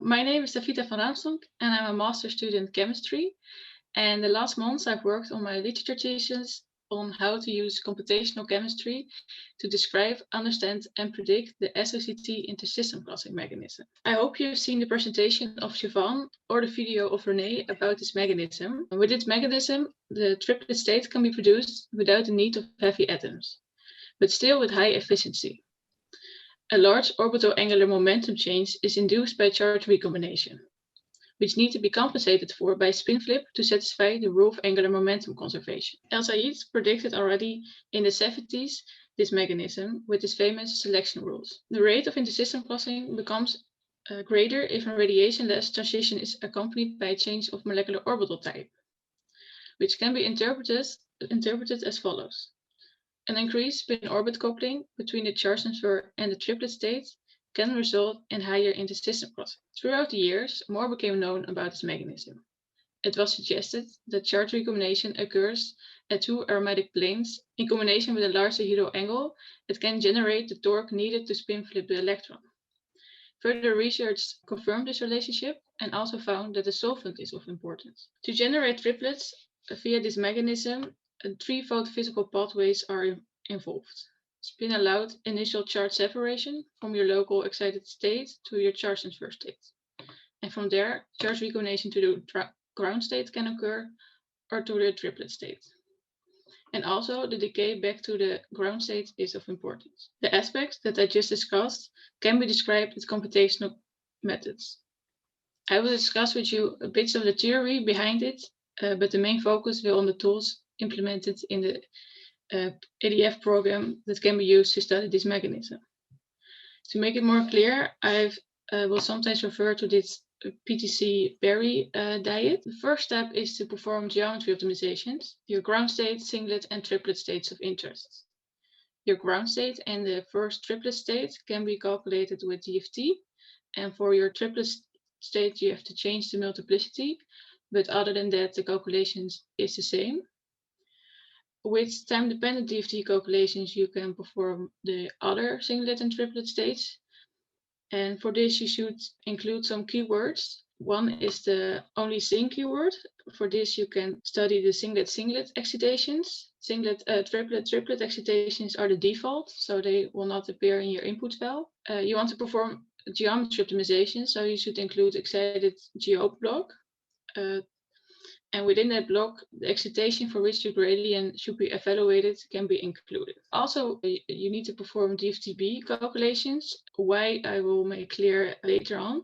My name is Davita van Raamsdonk and I'm a master's student in chemistry. And the last months I've worked on my literature thesis on how to use computational chemistry to describe, understand and predict the SOCT InterSystem crossing mechanism. I hope you've seen the presentation of Shivan or the video of René about this mechanism. With this mechanism, the triplet state can be produced without the need of heavy atoms, but still with high efficiency. A large orbital angular momentum change is induced by charge recombination, which need to be compensated for by spin flip to satisfy the rule of angular momentum conservation. El-Sayed predicted already in the 70s this mechanism with his famous selection rules. The rate of intersystem crossing becomes greater if a radiationless transition is accompanied by a change of molecular orbital type, which can be interpreted as follows. An increased spin-orbit coupling between the charge transfer and the triplet state can result in higher intersystem crossing. Throughout the years, more became known about this mechanism. It was suggested that charge recombination occurs at two aromatic planes. In combination with a larger Hero angle, it can generate the torque needed to spin flip the electron. Further research confirmed this relationship and also found that the solvent is of importance. To generate triplets via this mechanism, threefold physical pathways are involved. Spin allowed initial charge separation from your local excited state to your charge transfer state. And from there, charge recombination to the ground state can occur or to the triplet state. And also the decay back to the ground state is of importance. The aspects that I just discussed can be described with computational methods. I will discuss with you a bit of the theory behind it, but the main focus will on the tools implemented in the ADF program that can be used to study this mechanism. To make it more clear, I will sometimes refer to this PTC-Berry diet. The first step is to perform geometry optimizations, your ground state, singlet, and triplet states of interest. Your ground state and the first triplet state can be calculated with DFT, and for your triplet state, you have to change the multiplicity, but other than that, the calculations is the same. With time-dependent DFT calculations, you can perform the other singlet and triplet states. And for this, you should include some keywords. One is the only sing keyword. For this, you can study the singlet-singlet excitations. Triplet excitations are the default, so they will not appear in your input file. You want to perform geometry optimization, so you should include excited geo block. And within that block, the excitation for which the gradient should be evaluated can be included. Also, you need to perform DFT-B calculations, why I will make clear later on.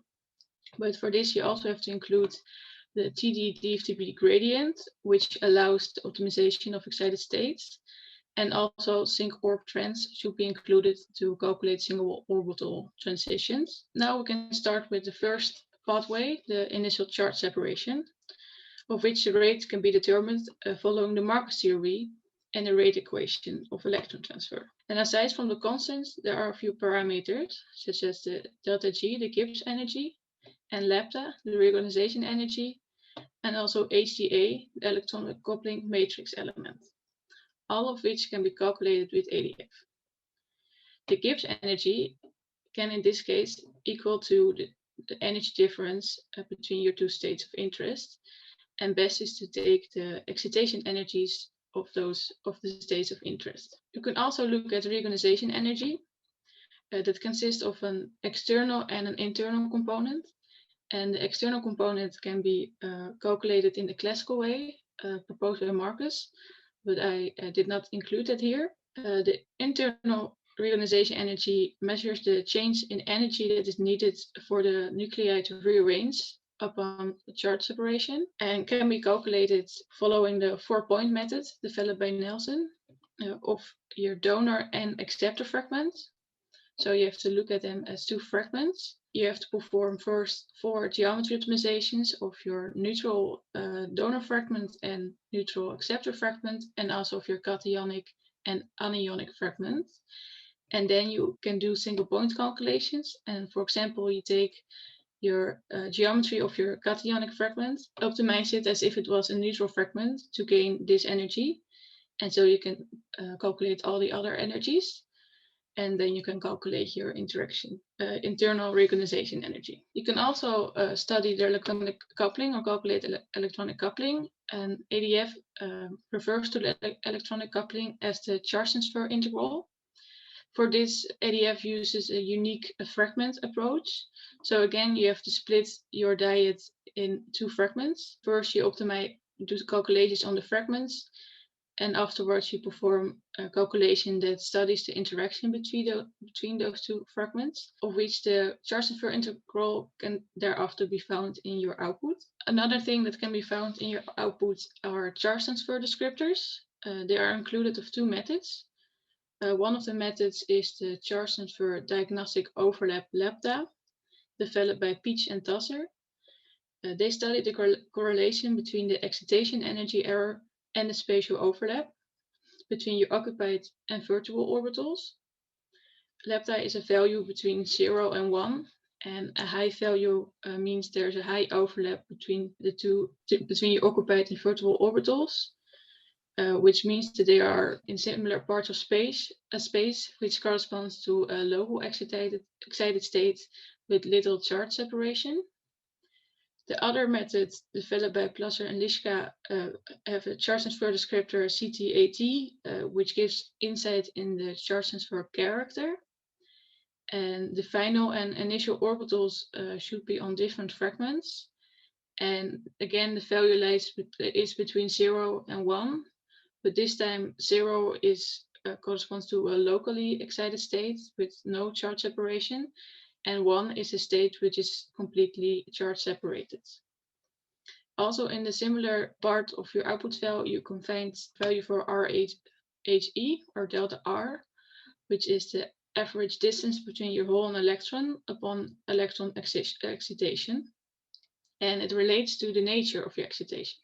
But for this, you also have to include the TD DFT-B gradient, which allows the optimization of excited states. And also sync orb trends should be included to calculate single orbital transitions. Now we can start with the first pathway, the initial charge separation, of which the rate can be determined following the Marcus theory and the rate equation of electron transfer. And aside from the constants, there are a few parameters, such as the delta G, the Gibbs energy, and lambda, the reorganization energy, and also HDA, the electronic coupling matrix element, all of which can be calculated with ADF. The Gibbs energy can in this case equal to the energy difference between your two states of interest, and best is to take the excitation energies of the states of interest. You can also look at reorganization energy that consists of an external and an internal component. And the external component can be calculated in the classical way proposed by Marcus, but I did not include that here. The internal reorganization energy measures the change in energy that is needed for the nuclei to rearrange upon charge separation, and can be calculated following the 4-point method developed by Nelson of your donor and acceptor fragments. So you have to look at them as two fragments. You have to perform first 4 geometry optimizations of your neutral donor fragment and neutral acceptor fragment, and also of your cationic and anionic fragment. And then you can do single point calculations. And for example, you take your geometry of your cationic fragment, optimize it as if it was a neutral fragment to gain this energy. And so you can calculate all the other energies. and then you can calculate your internal reorganization energy. You can also study the electronic coupling or calculate electronic coupling. And ADF refers to the electronic coupling as the charge transfer integral. For this, ADF uses a unique fragment approach. So again, you have to split your diet in 2 fragments. First, you do calculations on the fragments, and afterwards you perform a calculation that studies the interaction between those 2 fragments, of which the charge transfer integral can thereafter be found in your output. Another thing that can be found in your output are charge transfer descriptors. They are included of 2 methods. One of the methods is the charge transfer diagnostic overlap lambda, developed by Peach and Tasser. They studied the correlation between the excitation energy error and the spatial overlap between your occupied and virtual orbitals. Lambda is a value between 0 and 1, and a high value means there's a high overlap between between your occupied and virtual orbitals. Which means that they are in similar parts of space, which corresponds to a local excited state with little charge separation. The other methods developed by Plasser and Lischka have a charge transfer descriptor CTAT, which gives insight in the charge transfer character. And the final and initial orbitals should be on different fragments. And again, the value is between 0 and 1. But this time 0 corresponds to a locally excited state with no charge separation, and 1 is a state which is completely charge separated. Also, in the similar part of your output file, you can find value for RHE or delta R, which is the average distance between your hole and electron upon electron excitation, and it relates to the nature of your excitation.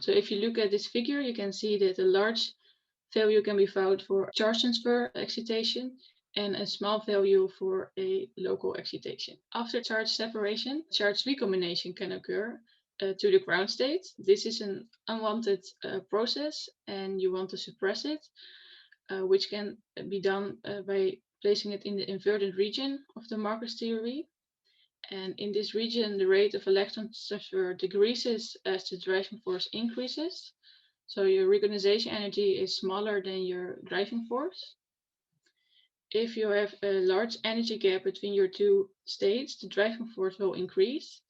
So if you look at this figure, you can see that a large value can be found for charge transfer excitation and a small value for a local excitation. After charge separation, charge recombination can occur to the ground state. This is an unwanted process, and you want to suppress it, which can be done by placing it in the inverted region of the Marcus theory. And in this region, the rate of electron transfer decreases as the driving force increases. So your reorganization energy is smaller than your driving force. If you have a large energy gap between your 2 states, the driving force will increase.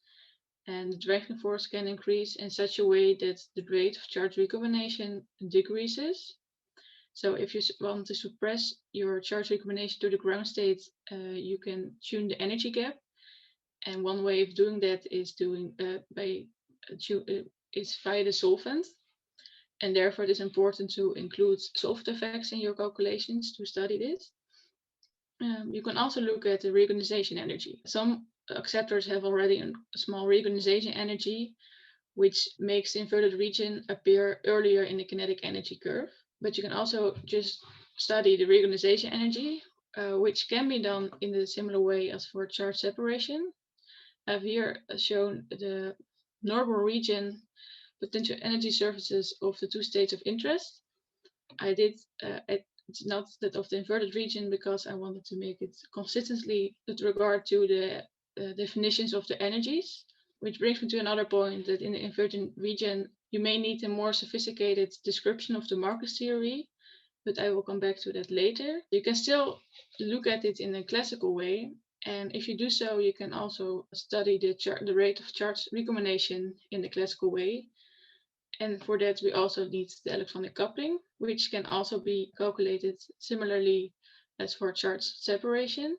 And the driving force can increase in such a way that the rate of charge recombination decreases. So if you want to suppress your charge recombination to the ground state, you can tune the energy gap. And one way of doing that is via the solvent. And therefore, it is important to include solvent effects in your calculations to study this. You can also look at the reorganization energy. Some acceptors have already a small reorganization energy, which makes the inverted region appear earlier in the kinetic energy curve. But you can also just study the reorganization energy, which can be done in a similar way as for charge separation. I've here shown the normal region potential energy surfaces of the 2 states of interest. It's not that of the inverted region because I wanted to make it consistently with regard to the definitions of the energies, which brings me to another point, that in the inverted region, you may need a more sophisticated description of the Marcus theory, but I will come back to that later. You can still look at it in a classical way. And if you do so, you can also study the rate of charge recombination in the classical way. And for that, we also need the electronic coupling, which can also be calculated similarly as for charge separation.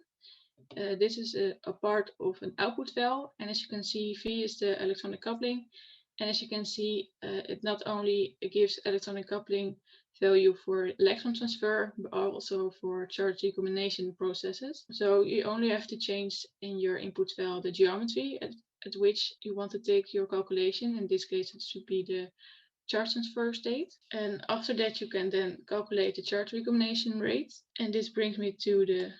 This is a part of an output file. And as you can see, V is the electronic coupling. And as you can see, it not only gives electronic coupling value for electron transfer, but also for charge recombination processes. So you only have to change in your input file the geometry at which you want to take your calculation. In this case, it should be the charge transfer state. And after that, you can then calculate the charge recombination rate. And this brings me to the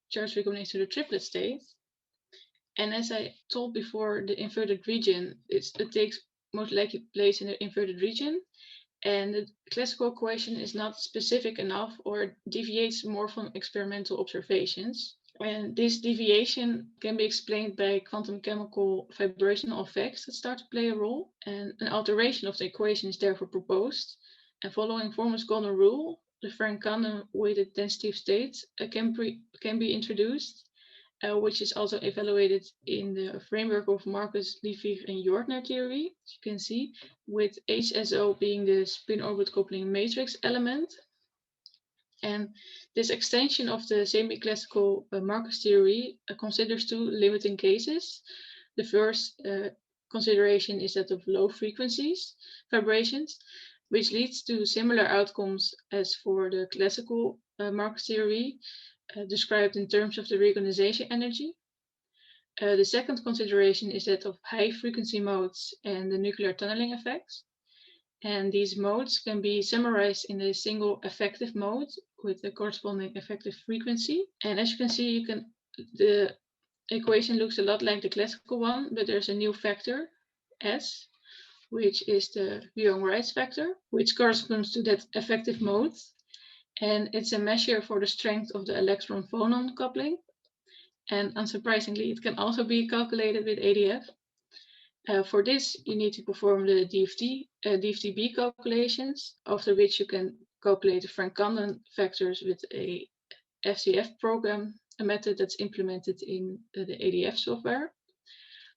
charge recombination to the triplet state. And as I told before, the inverted region, it takes most likely place in the inverted region. And the classical equation is not specific enough or deviates more from experimental observations. And this deviation can be explained by quantum chemical vibrational effects that start to play a role. And an alteration of the equation is therefore proposed. And following Forman's golden rule, the Frank-Condon weighted density of states can be introduced, which is also evaluated in the framework of Marcus, Levy, and Jortner theory, as you can see, with HSO being the spin-orbit coupling matrix element. And this extension of the semi-classical Marcus theory considers two limiting cases. The first consideration is that of low frequencies vibrations, which leads to similar outcomes as for the classical Marcus theory, described in terms of the reorganization energy. The second consideration is that of high frequency modes and the nuclear tunneling effects. And these modes can be summarized in a single effective mode with the corresponding effective frequency. And as you can see, the equation looks a lot like the classical one, but there's a new factor, S, which is the Young-Rice factor, which corresponds to that effective mode. And it's a measure for the strength of the electron-phonon coupling. And unsurprisingly, it can also be calculated with ADF. For this, you need to perform the DFT-B calculations, after which you can calculate the Frank-Condon factors with a FCF program, a method that's implemented in the ADF software,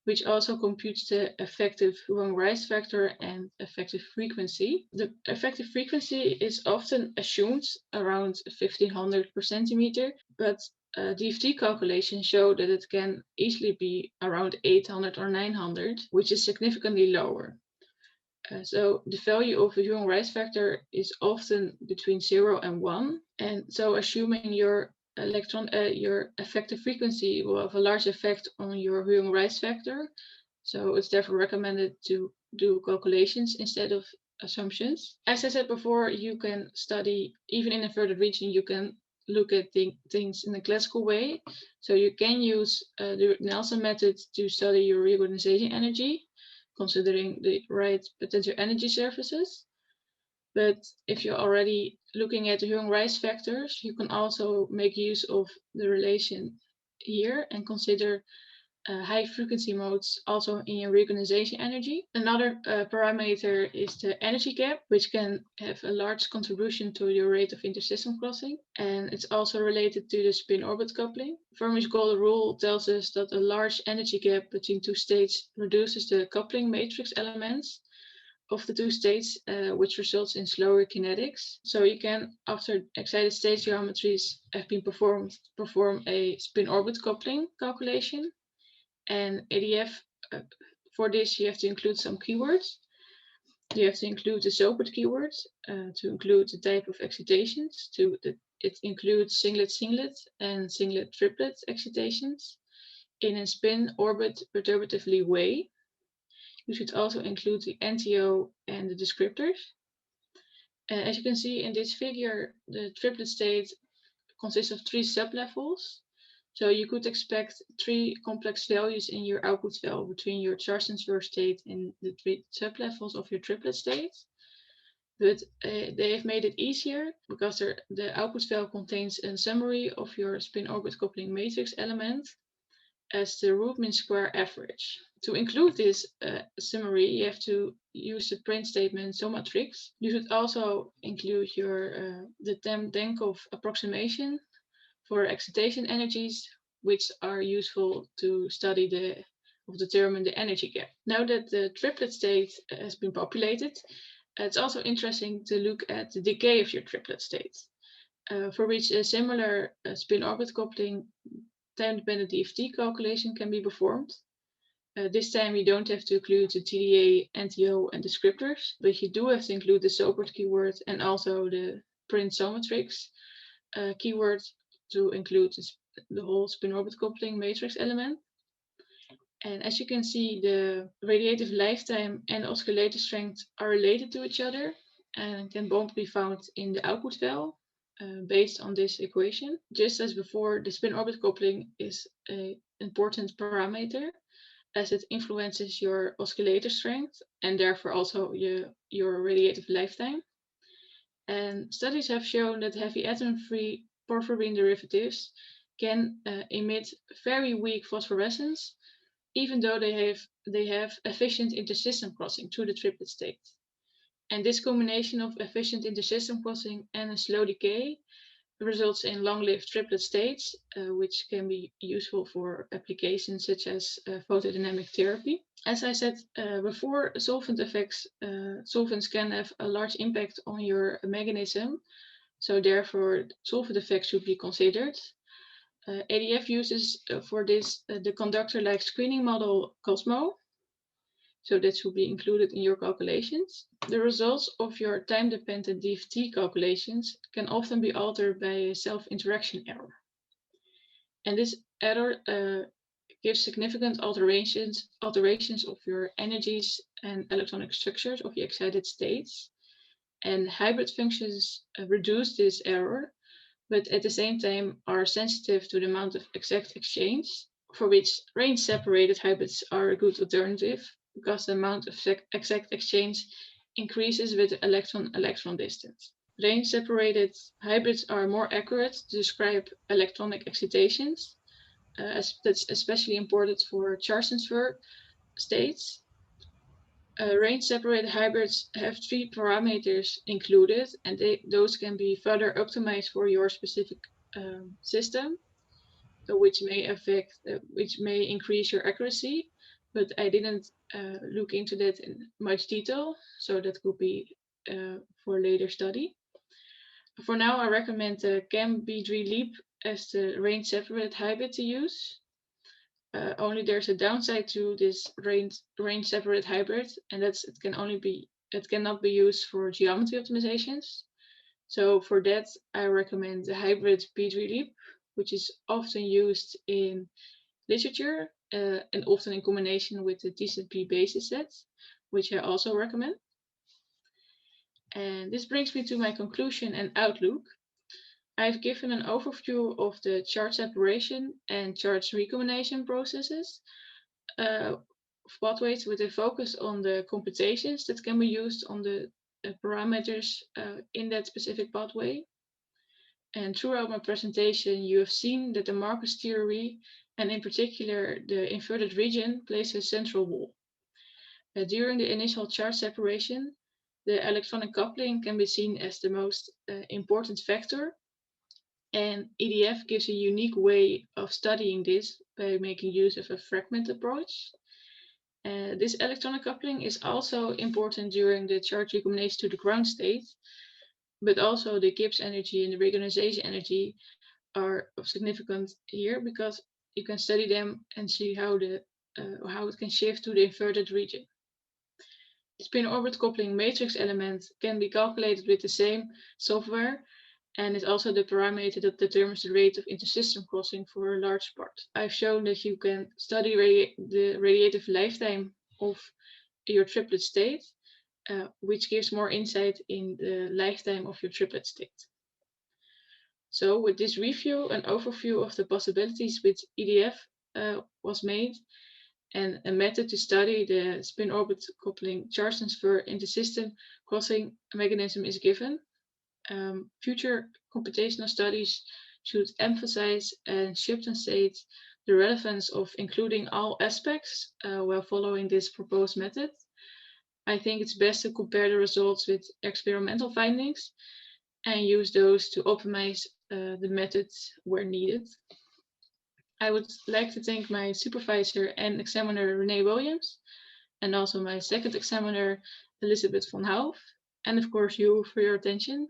which also computes the effective Young-Rice factor and effective frequency. The effective frequency is often assumed around 1500 per centimeter, but DFT calculations show that it can easily be around 800 or 900, which is significantly lower. So the value of a Young-Rice factor is often between 0 and 1. And so assuming your effective frequency will have a large effect on your Young-Rice factor. So it's therefore recommended to do calculations instead of assumptions. As I said before, you can study, even in a further region, you can look at things in a classical way. So you can use the Nelson method to study your reorganization energy, considering the right potential energy surfaces. But if you're already looking at the Young-Rice factors, you can also make use of the relation here and consider high frequency modes also in your reorganization energy. Another parameter is the energy gap, which can have a large contribution to your rate of intersystem crossing. And it's also related to the spin-orbit coupling. Fermi's golden rule tells us that a large energy gap between two states reduces the coupling matrix elements of the two states, which results in slower kinetics. So you can, after excited state geometries have been performed, perform a spin-orbit coupling calculation. And ADF, for this, you have to include some keywords. You have to include the SOCT keywords to include the type of excitations. It includes singlet-singlet and singlet-triplet excitations in a spin-orbit perturbatively way. You should also include the NTO and the descriptors. As you can see in this figure, the triplet state consists of 3 sublevels. So you could expect 3 complex values in your output cell between your charge transfer state and the 3 sublevels of your triplet state. But they have made it easier because the output cell contains a summary of your spin-orbit coupling matrix element as the root mean square average. To include this summary, you have to use the print statement SOMAtrix. You should also include the Denkov approximation for excitation energies, which are useful to study or determine the energy gap. Now that the triplet state has been populated, it's also interesting to look at the decay of your triplet state, for which a similar spin-orbit coupling time-dependent DFT calculation can be performed. This time you don't have to include the TDA, NTO, and descriptors, but you do have to include the SOCT keyword and also the print SOMAtrix keyword to include the whole spin-orbit coupling matrix element. And as you can see, the radiative lifetime and oscillator strength are related to each other and can both be found in the output file based on this equation. Just as before, the spin-orbit coupling is an important parameter. as it influences your oscillator strength and therefore also your radiative lifetime. And studies have shown that heavy atom-free porphyrin derivatives can emit very weak phosphorescence, even though they have efficient intersystem crossing through the triplet state. And this combination of efficient intersystem crossing and a slow decay results in long-lived triplet states, which can be useful for applications such as photodynamic therapy. As I said before, solvents can have a large impact on your mechanism, so therefore solvent effects should be considered. ADF uses for this the conductor-like screening model COSMO, so that should be included in your calculations. The results of your time-dependent DFT calculations can often be altered by a self-interaction error. And this error gives significant alterations of your energies and electronic structures of the excited states. And hybrid functions reduce this error, but at the same time are sensitive to the amount of exact exchange, for which range-separated hybrids are a good alternative, because the amount of exact exchange increases with the electron-electron distance. Range-separated hybrids are more accurate to describe electronic excitations. That's especially important for charge transfer states. Range-separated hybrids have 3 parameters included, and those can be further optimized for your specific system, which may increase your accuracy. But I didn't look into that in much detail, so that could be for later study. For now, I recommend the CAM B3 Leap as the range-separated hybrid to use. Only there's a downside to this range-separated hybrid, and that's it cannot be used for geometry optimizations. So for that, I recommend the hybrid B3 Leap, which is often used in literature and often in combination with the TZP basis set, which I also recommend. And this brings me to my conclusion and outlook. I've given an overview of the charge separation and charge recombination processes, pathways with a focus on the computations that can be used on the parameters in that specific pathway. And throughout my presentation, you have seen that the Marcus theory, and in particular the inverted region, plays a central role. During the initial charge separation, the electronic coupling can be seen as the most important factor, and EDF gives a unique way of studying this by making use of a fragment approach. This electronic coupling is also important during the charge recombination to the ground state, but also the Gibbs energy and the reionization energy are of significance here, because you can study them and see how it can shift to the inverted region. The spin orbit coupling matrix element can be calculated with the same software, and is also the parameter that determines the rate of intersystem crossing for a large part. I've shown that you can study the radiative lifetime of your triplet state, which gives more insight in the lifetime of your triplet state. So with this review, an overview of the possibilities with EDF was made, and a method to study the spin orbit coupling charge transfer intersystem crossing mechanism is given. Future computational studies should emphasize and substantiate the relevance of including all aspects while following this proposed method. I think it's best to compare the results with experimental findings and use those to optimize the methods where needed. I would like to thank my supervisor and examiner René Williams, and also my second examiner Elizabeth van Hoff, and of course you for your attention.